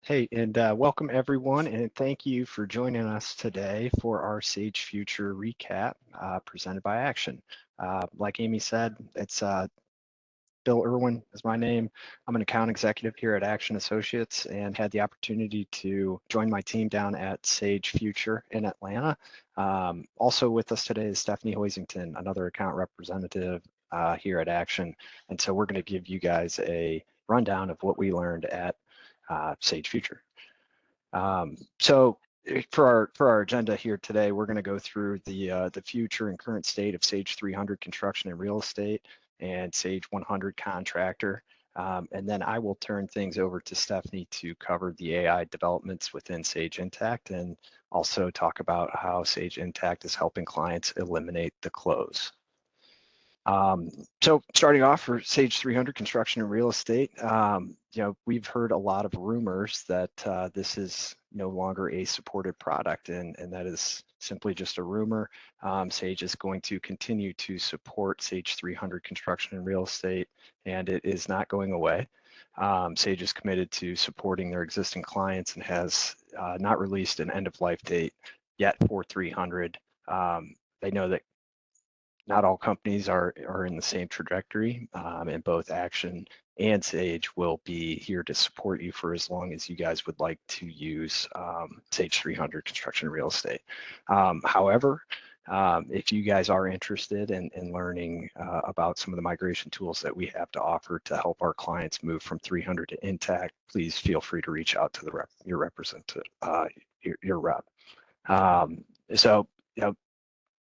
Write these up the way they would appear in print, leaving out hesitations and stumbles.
Hey, and welcome everyone, and thank you for joining us today for our Sage Future recap presented by Action. Like Amy said, it's Bill Irwin is my name. I'm an account executive here at Action Associates and had the opportunity to join my team down at Sage Future in Atlanta. Also with us today is Stephanie Hoisington, another account representative here at Action. And so we're going to give you guys a rundown of what we learned at Sage Future. So for our agenda here today, we're going to go through the future and current state of Sage 300 construction and real estate and Sage 100 contractor. And then I will turn things over to Stephanie to cover the AI developments within Sage Intacct and also talk about how Sage Intacct is helping clients eliminate the close. So starting off for Sage 300 construction and real estate, we've heard a lot of rumors that this is no longer a supported product, and that is simply just a rumor. Sage is going to continue to support Sage 300 construction and real estate, and it is not going away. Sage is committed to supporting their existing clients and has not released an end-of-life date yet for 300. They know that not all companies are in the same trajectory, and both Action and Sage will be here to support you for as long as you guys would like to use Sage 300 construction and real estate. However, if you guys are interested in learning about some of the migration tools that we have to offer to help our clients move from 300 to Intacct, please feel free to reach out to your representative, your rep. So,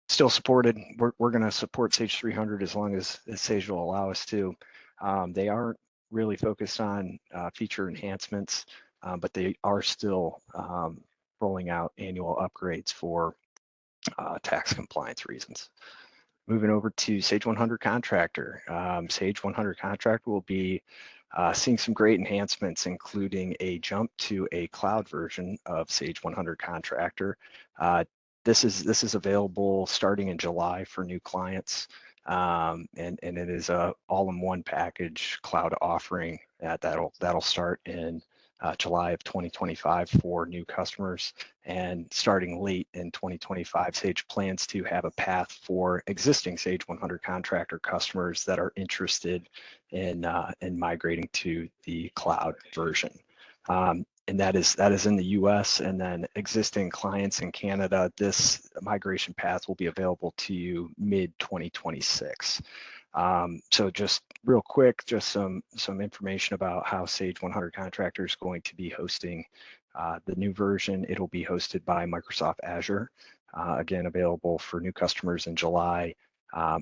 still supported. We're going to support Sage 300 as long as Sage will allow us to. They aren't really focused on feature enhancements, but they are still rolling out annual upgrades for tax compliance reasons. Moving over to Sage 100 Contractor. Sage 100 Contractor will be seeing some great enhancements, including a jump to a cloud version of Sage 100 Contractor. This is available starting in July for new clients, and it is a all-in-one package cloud offering that'll start in July of 2025 for new customers, and starting late in 2025, Sage plans to have a path for existing Sage 100 Contractor customers that are interested in migrating to the cloud version. And that is in the US, and then existing clients in Canada, this migration path will be available to you mid-2026. So just real quick, just some information about how Sage 100 Contractor is going to be hosting the new version. It'll be hosted by Microsoft Azure, again, available for new customers in July.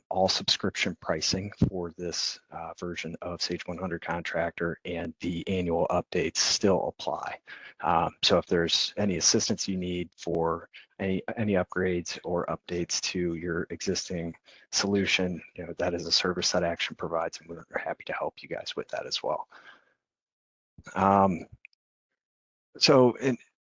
All subscription pricing for this version of Sage 100 Contractor, and the annual updates still apply. So if there's any assistance you need for any upgrades or updates to your existing solution, that is a service that Action provides, and we're happy to help you guys with that as well. So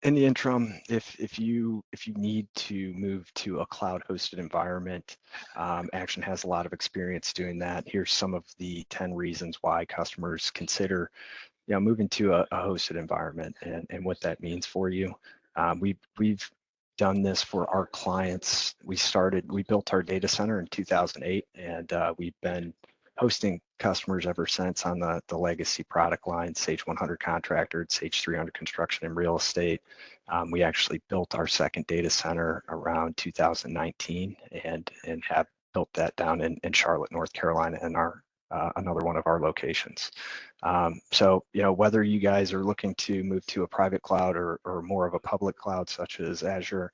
in the interim, if you need to move to a cloud-hosted environment, Action has a lot of experience doing that. Here's some of the 10 reasons why customers consider, moving to a hosted environment and what that means for you. We've done this for our clients. We built our data center in 2008, and we've been hosting customers ever since on the legacy product line, Sage 100 Contractor, Sage 300 Construction and Real Estate. We actually built our second data center around 2019 and have built that down in Charlotte, North Carolina, in our another one of our locations. So, whether you guys are looking to move to a private cloud or more of a public cloud such as Azure,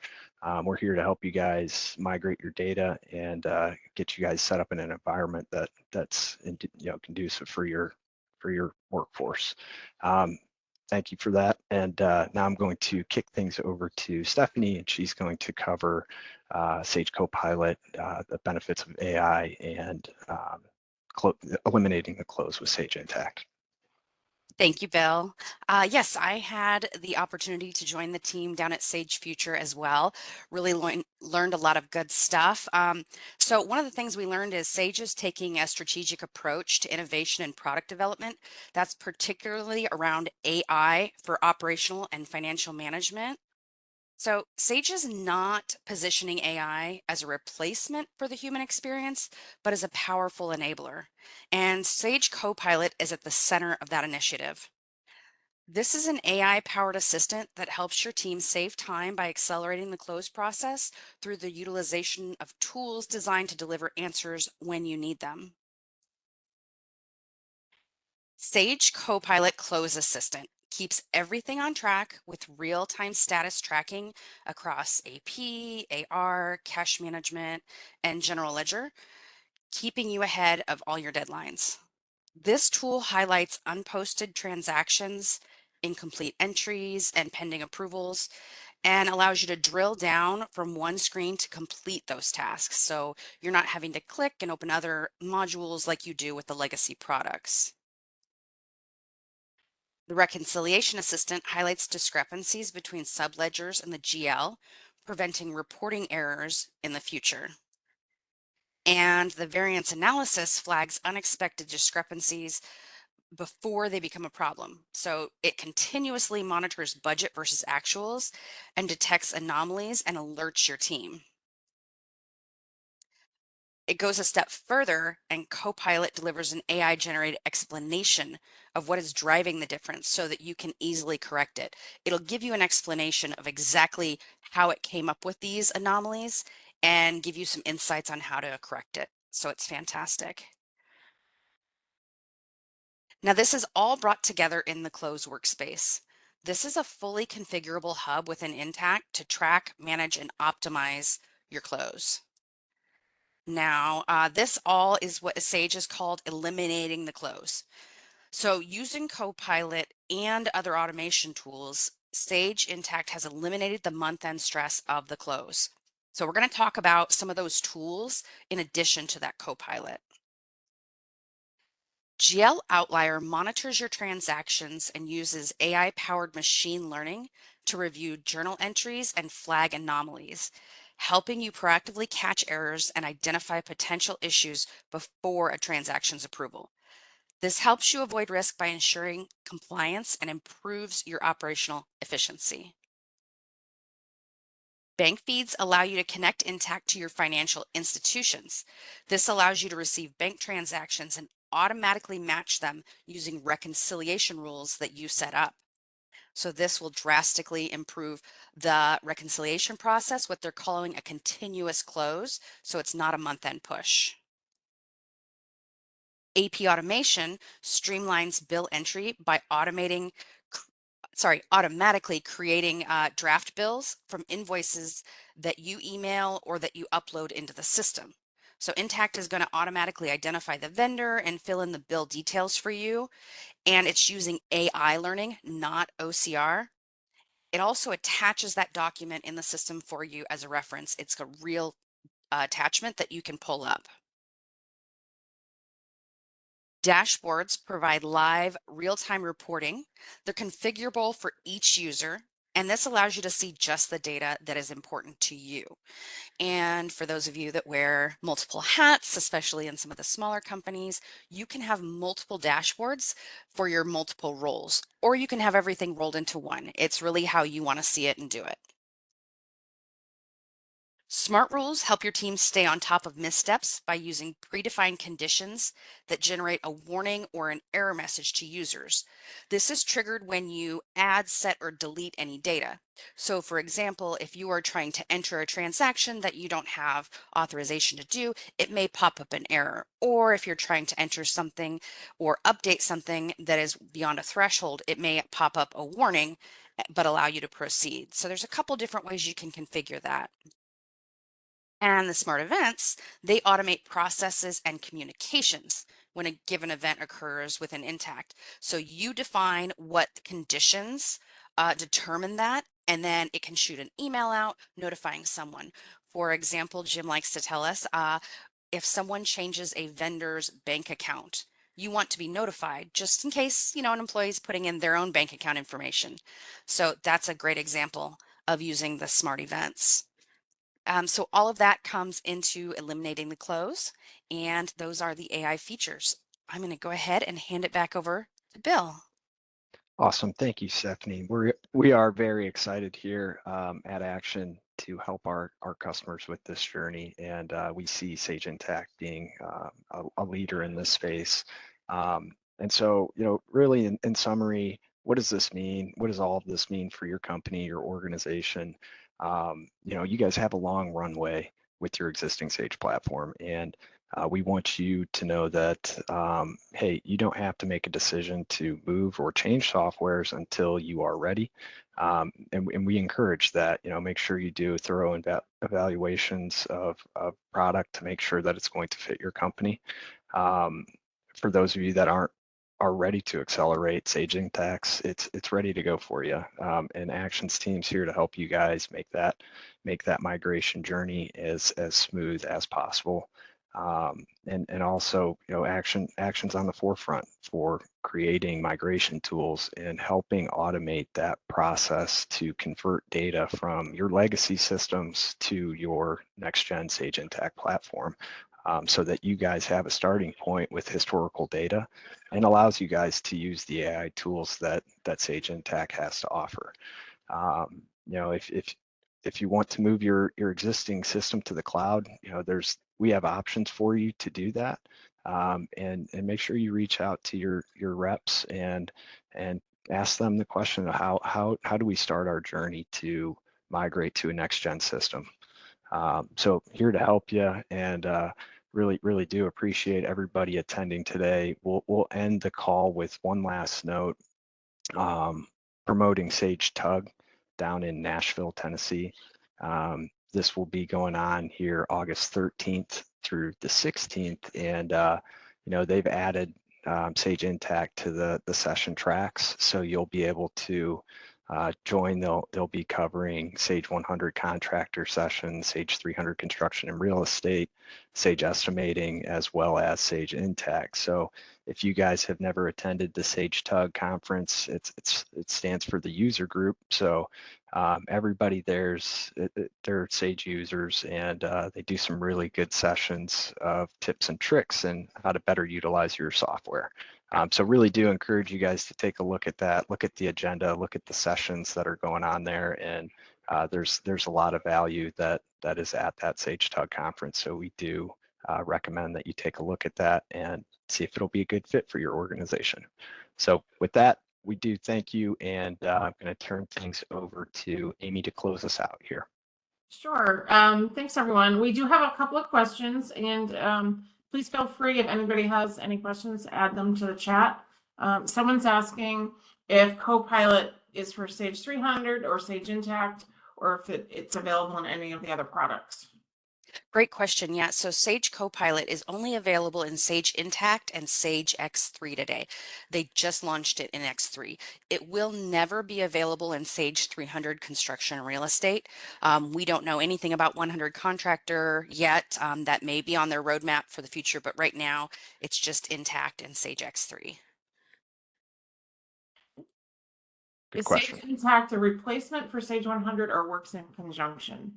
we're here to help you guys migrate your data and get you guys set up in an environment that's conducive for your workforce. Thank you for that. And now I'm going to kick things over to Stephanie, and she's going to cover Sage Copilot, the benefits of AI, and eliminating the close with Sage Intacct. Thank you, Bill. Yes, I had the opportunity to join the team down at Sage Future as well. Really learned a lot of good stuff. So one of the things we learned is Sage is taking a strategic approach to innovation and product development. That's particularly around AI for operational and financial management. So Sage is not positioning AI as a replacement for the human experience, but as a powerful enabler. And Sage Copilot is at the center of that initiative. This is an AI-powered assistant that helps your team save time by accelerating the close process through the utilization of tools designed to deliver answers when you need them. Sage Copilot Close Assistant keeps everything on track with real-time status tracking across AP, AR, cash management, and general ledger, keeping you ahead of all your deadlines. This tool highlights unposted transactions, incomplete entries, and pending approvals, and allows you to drill down from one screen to complete those tasks. So you're not having to click and open other modules like you do with the legacy products. The Reconciliation Assistant highlights discrepancies between subledgers and the GL, preventing reporting errors in the future. And the Variance Analysis flags unexpected discrepancies before they become a problem. So it continuously monitors budget versus actuals and detects anomalies and alerts your team. It goes a step further, and Copilot delivers an AI generated explanation of what is driving the difference so that you can easily correct it. It'll give you an explanation of exactly how it came up with these anomalies and give you some insights on how to correct it. So it's fantastic. Now, this is all brought together in the Close workspace. This is a fully configurable hub within Intacct to track, manage, and optimize your close. Now, this all is what Sage is called eliminating the close. So using Copilot and other automation tools, Sage Intacct has eliminated the month-end stress of the close. So we're going to talk about some of those tools in addition to that Copilot. GL Outlier monitors your transactions and uses AI-powered machine learning to review journal entries and flag anomalies, helping you proactively catch errors and identify potential issues before a transaction's approval. This helps you avoid risk by ensuring compliance and improves your operational efficiency. Bank feeds allow you to connect Intacct to your financial institutions. This allows you to receive bank transactions and automatically match them using reconciliation rules that you set up. So this will drastically improve the reconciliation process, what they're calling a continuous close. So it's not a month-end push. AP automation streamlines bill entry by automatically creating draft bills from invoices that you email or that you upload into the system. So Intacct is going to automatically identify the vendor and fill in the bill details for you. And it's using AI learning, not OCR. It also attaches that document in the system for you as a reference. It's a real attachment that you can pull up. Dashboards provide live real-time reporting. They're configurable for each user, and this allows you to see just the data that is important to you. And for those of you that wear multiple hats, especially in some of the smaller companies, you can have multiple dashboards for your multiple roles, or you can have everything rolled into one. It's really how you want to see it and do it. Smart rules help your team stay on top of missteps by using predefined conditions that generate a warning or an error message to users. This is triggered when you add, set, or delete any data. So for example, if you are trying to enter a transaction that you don't have authorization to do, it may pop up an error. Or if you're trying to enter something or update something that is beyond a threshold, it may pop up a warning but allow you to proceed. So there's a couple different ways you can configure that. And the smart events, they automate processes and communications when a given event occurs within Intacct. So you define what conditions determine that, and then it can shoot an email out notifying someone. For example, Jim likes to tell us if someone changes a vendor's bank account, you want to be notified just in case, an employee is putting in their own bank account information. So that's a great example of using the smart events. So all of that comes into eliminating the close, and those are the AI features. I'm going to go ahead and hand it back over to Bill. Awesome. Thank you, Stephanie. We are very excited here at Action to help our customers with this journey, and we see Sage Intacct being a leader in this space. And so, really, in summary, what does this mean? What does all of this mean for your company, your organization? You guys have a long runway with your existing Sage platform, and we want you to know that, hey, you don't have to make a decision to move or change softwares until you are ready. And we encourage that, make sure you do thorough evaluations of product to make sure that it's going to fit your company. For those of you that are ready to accelerate Sage Intacct, it's ready to go for you. And Actions team's here to help you guys make that migration journey as smooth as possible. And also, Actions on the forefront for creating migration tools and helping automate that process to convert data from your legacy systems to your next gen Sage Intacct platform. So that you guys have a starting point with historical data and allows you guys to use the AI tools that Sage Intacct has to offer. If you want to move your existing system to the cloud, we have options for you to do that. And make sure you reach out to your reps and ask them the question of how do we start our journey to migrate to a next gen system. So here to help you, and really do appreciate everybody attending today. We'll end the call with one last note, promoting Sage Tug down in Nashville, Tennessee. This will be going on here August 13th through the 16th, and they've added Sage Intacct to the session tracks, so you'll be able to join. They'll be covering Sage 100 contractor sessions, Sage 300 construction and real estate, Sage estimating, as well as Sage Intacct. So if you guys have never attended the Sage Tug conference, it stands for the user group. So everybody they're Sage users, and they do some really good sessions of tips and tricks and how to better utilize your software. So really do encourage you guys to take a look at that, look at the agenda, look at the sessions that are going on there, and there's a lot of value that is at that Sage Tug conference. So we do recommend that you take a look at that and see if it'll be a good fit for your organization. So with that, we do thank you, and I'm going to turn things over to Amy to close us out here. Sure. Thanks, everyone. We do have a couple of questions, and please feel free, if anybody has any questions, add them to the chat. Someone's asking if Copilot is for Sage 300 or Sage Intacct, or if it's available in any of the other products. Great question. Yeah, so Sage Copilot is only available in Sage Intacct and Sage X3 today. They just launched it in X3. It will never be available in Sage 300 construction and real estate. We don't know anything about 100 contractor yet. That may be on their roadmap for the future, but right now it's just Intacct and Sage X3. Good Is question. Sage Intacct a replacement for Sage 100 or works in conjunction?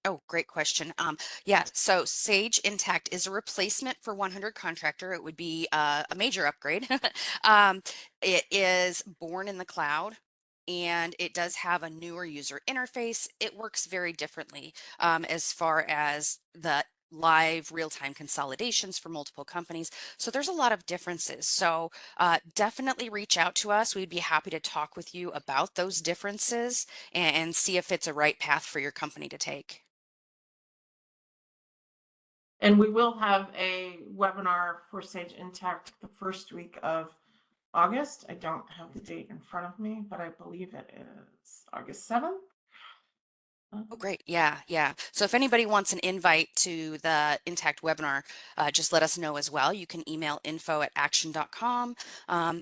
Oh, great question. Yeah, so Sage Intacct is a replacement for 100 Contractor. It would be a major upgrade. It is born in the cloud, and it does have a newer user interface. It works very differently as far as the live real-time consolidations for multiple companies. So there's a lot of differences. So definitely reach out to us. We'd be happy to talk with you about those differences and see if it's a right path for your company to take. And we will have a webinar for Sage Intacct the first week of August. I don't have the date in front of me, but I believe it is August 7th. Oh, great. Yeah, yeah. So if anybody wants an invite to the Intacct webinar, just let us know as well. You can email info@action.com,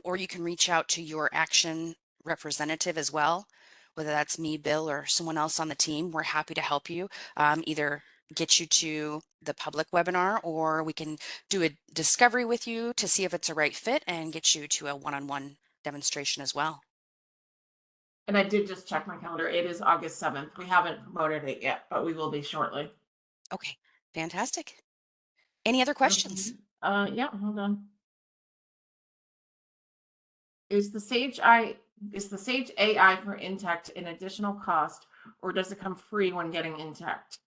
or you can reach out to your Action representative as well, whether that's me, Bill, or someone else on the team. We're happy to help you either get you to the public webinar, or we can do a discovery with you to see if it's a right fit and get you to a one-on-one demonstration as well. And I did just check my calendar. It is August 7th. We haven't promoted it yet, but we will be shortly. Okay, fantastic. Any other questions? Yeah, hold on. Is the Sage AI for Intacct an additional cost, or does it come free when getting Intacct?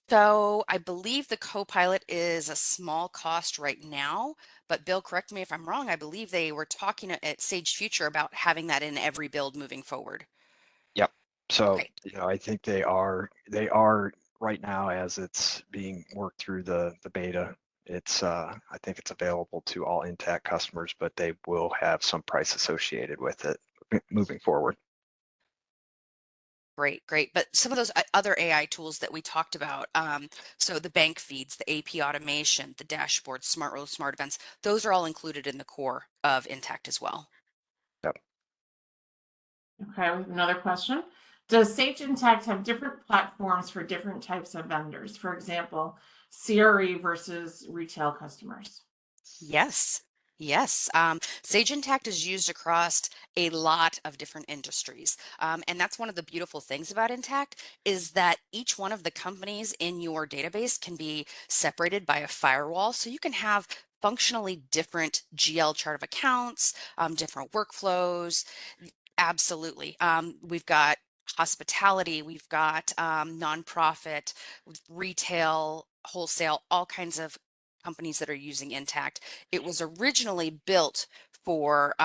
So I believe the Copilot is a small cost right now, but Bill, correct me if I'm wrong. I believe they were talking at Sage Future about having that in every build moving forward. Yep. So, Okay, I think they are right now as it's being worked through the beta. It's I think it's available to all Intacct customers, but they will have some price associated with it moving forward. great, great. But some of those other AI tools that we talked about, so the bank feeds, the AP automation, the dashboard, smart rules, smart events, those are all included in the core of Intacct as well. Yep. Okay, we have another question. Does Sage Intacct have different platforms for different types of vendors? For example, CRE versus retail customers? Yes. Yes. Sage Intacct is used across a lot of different industries. And that's one of the beautiful things about Intacct is that each one of the companies in your database can be separated by a firewall. So you can have functionally different GL chart of accounts, different workflows. Absolutely. We've got hospitality, we've got nonprofit, retail, wholesale, all kinds of companies that are using Intacct. It was originally built for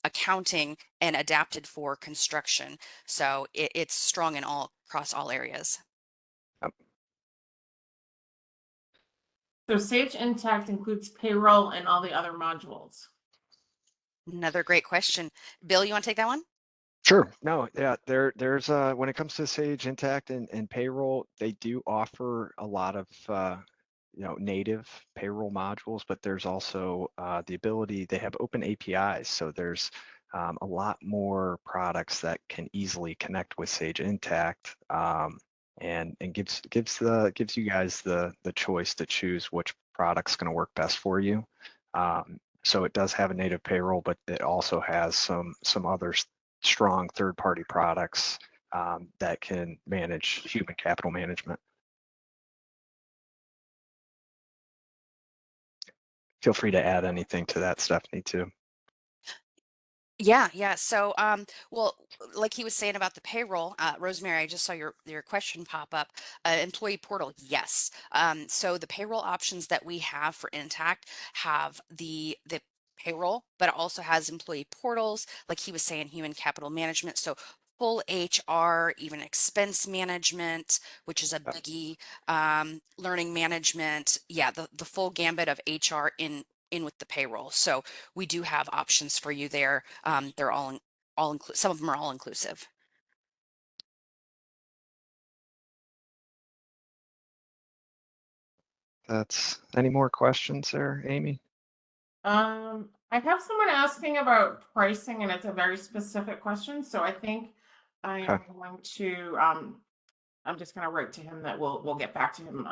accounting and adapted for construction. So it's strong in all across all areas. Yep. So Sage Intacct includes payroll and all the other modules. Another great question. Bill, you want to take that one? Sure. No, yeah, there's when it comes to Sage Intacct and payroll, they do offer a lot of native payroll modules, but there's also the ability, they have open APIs, so there's a lot more products that can easily connect with Sage Intacct, and gives you guys the choice to choose which product's going to work best for you. So it does have a native payroll, but it also has some other strong third-party products that can manage human capital management. Feel free to add anything to that, Stephanie, too. Yeah, yeah. So, well, like he was saying about the payroll, Rosemary, I just saw your question pop up. Employee portal, yes. So the payroll options that we have for Intacct have the payroll, but it also has employee portals, like he was saying, human capital management. So full HR, even expense management, which is a biggie. Learning management, yeah, the full gambit of HR in with the payroll. So we do have options for you there. They're all inclusive. Some of them are all inclusive. That's any more questions there, Amy? I have someone asking about pricing, and it's a very specific question. So I think I am Okay. going to I'm just going to write to him that we'll get back to him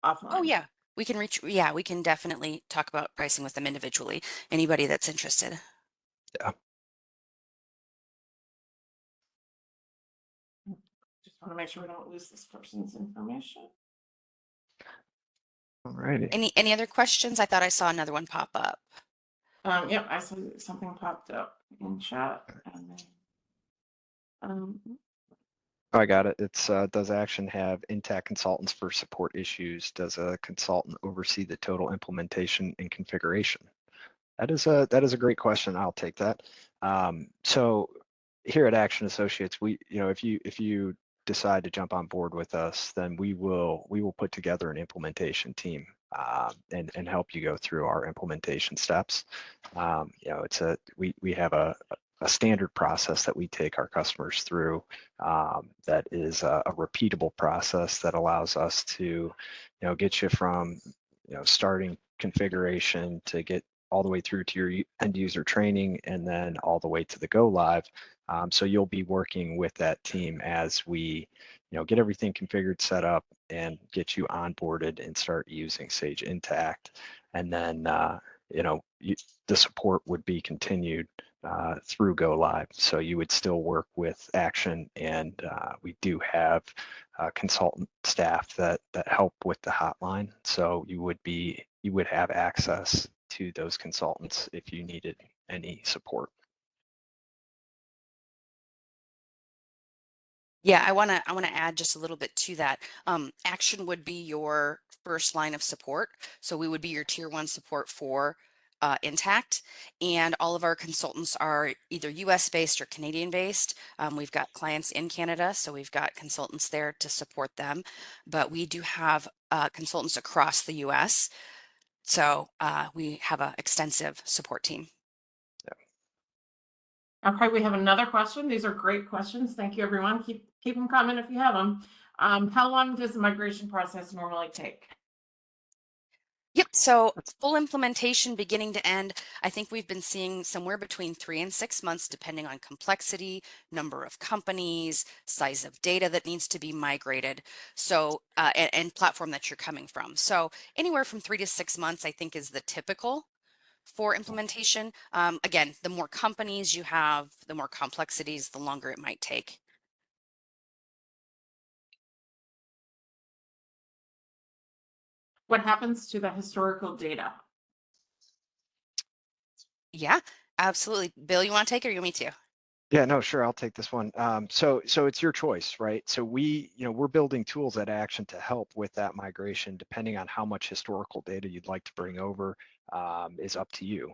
offline. Oh yeah, we can reach. Yeah, we can definitely talk about pricing with them individually. Anybody that's interested. Yeah. Just want to make sure we don't lose this person's information. All righty. Any other questions? I thought I saw another one pop up. Yep, I saw something popped up in chat, and then Oh, I got it. It's does Action have Intacct consultants for support issues? Does a consultant oversee the total implementation and configuration? That is a great question. I'll take that. So here at Action Associates, we, if you decide to jump on board with us, then we will put together an implementation team and help you go through our implementation steps. We have a standard process that we take our customers through that is a repeatable process that allows us to get you from starting configuration to get all the way through to your end user training and then all the way to the go live. So you'll be working with that team as we get everything configured, set up, and get you onboarded and start using Sage Intacct. And then, the support would be continued through go live. So you would still work with Action, and we do have consultant staff that help with the hotline. So you would have access to those consultants if you needed any support. Yeah, I wanna add just a little bit to that. Action would be your first line of support, so we would be your tier 1 support for Intacct, and all of our consultants are either US based or Canadian based. We've got clients in Canada, so we've got consultants there to support them, but we do have consultants across the US, so we have an extensive support team. Okay, we have another question. These are great questions. Thank you, everyone. Keep them coming if you have them. How long does the migration process normally take? Yep. So full implementation beginning to end, I think we've been seeing somewhere between 3 and 6 months, depending on complexity, number of companies, size of data that needs to be migrated. So, and platform that you're coming from. So anywhere from 3 to 6 months, I think is the typical for implementation. Again, the more companies you have, the more complexities, the longer it might take. What happens to the historical data? Yeah, absolutely. Bill, you want to take it or you want me to? Yeah, no, sure. I'll take this one. So it's your choice, right? So we're building tools at Action to help with that migration, depending on how much historical data you'd like to bring over, is up to you.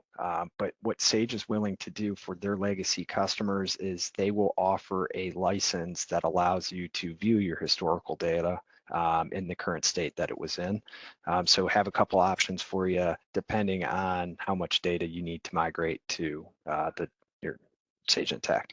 But what Sage is willing to do for their legacy customers is they will offer a license that allows you to view your historical data in the current state that it was in. So have a couple options for you, depending on how much data you need to migrate to your Sage Intacct.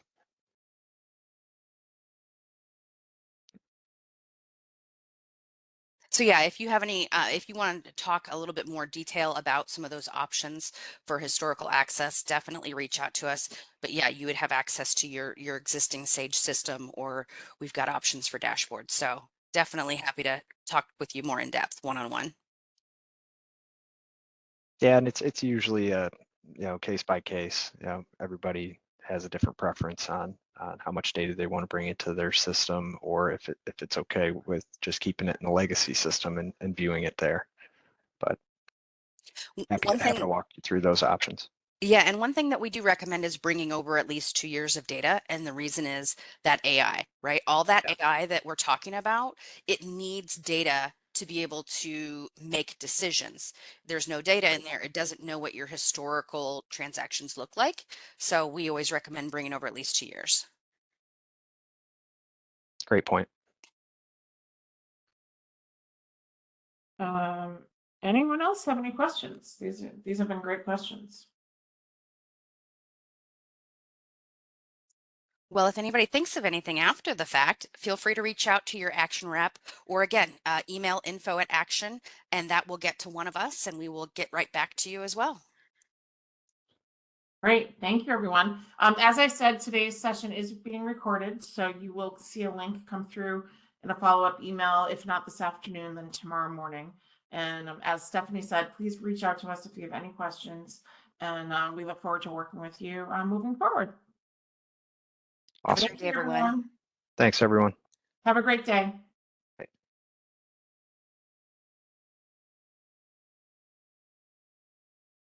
So yeah, if you have any, if you wanted to talk a little bit more detail about some of those options for historical access, definitely reach out to us. But yeah, you would have access to your existing Sage system, or we've got options for dashboards. So definitely happy to talk with you more in depth, one-on-one. Yeah, and it's usually a case by case. Everybody has a different preference on how much data they want to bring into their system, or if it's okay with just keeping it in the legacy system and viewing it there. But happy One to thing, walk you through those options. yeah, and one thing that we do recommend is bringing over at least 2 years of data. And the reason is that AI, right? All that Yeah. AI that we're talking about, it needs data to be able to make decisions. There's no data in there. It doesn't know what your historical transactions look like. So we always recommend bringing over at least 2 years. Great point. Anyone else have any questions? These have been great questions. Well, if anybody thinks of anything after the fact, feel free to reach out to your Action rep, or again, email info@action, and that will get to one of us and we will get right back to you as well. Great, thank you, everyone. As I said, today's session is being recorded, so you will see a link come through in a follow-up email, if not this afternoon, then tomorrow morning. And as Stephanie said, please reach out to us if you have any questions, and we look forward to working with you moving forward. Awesome. Have a great day, everyone. Thanks, everyone. Have a great day.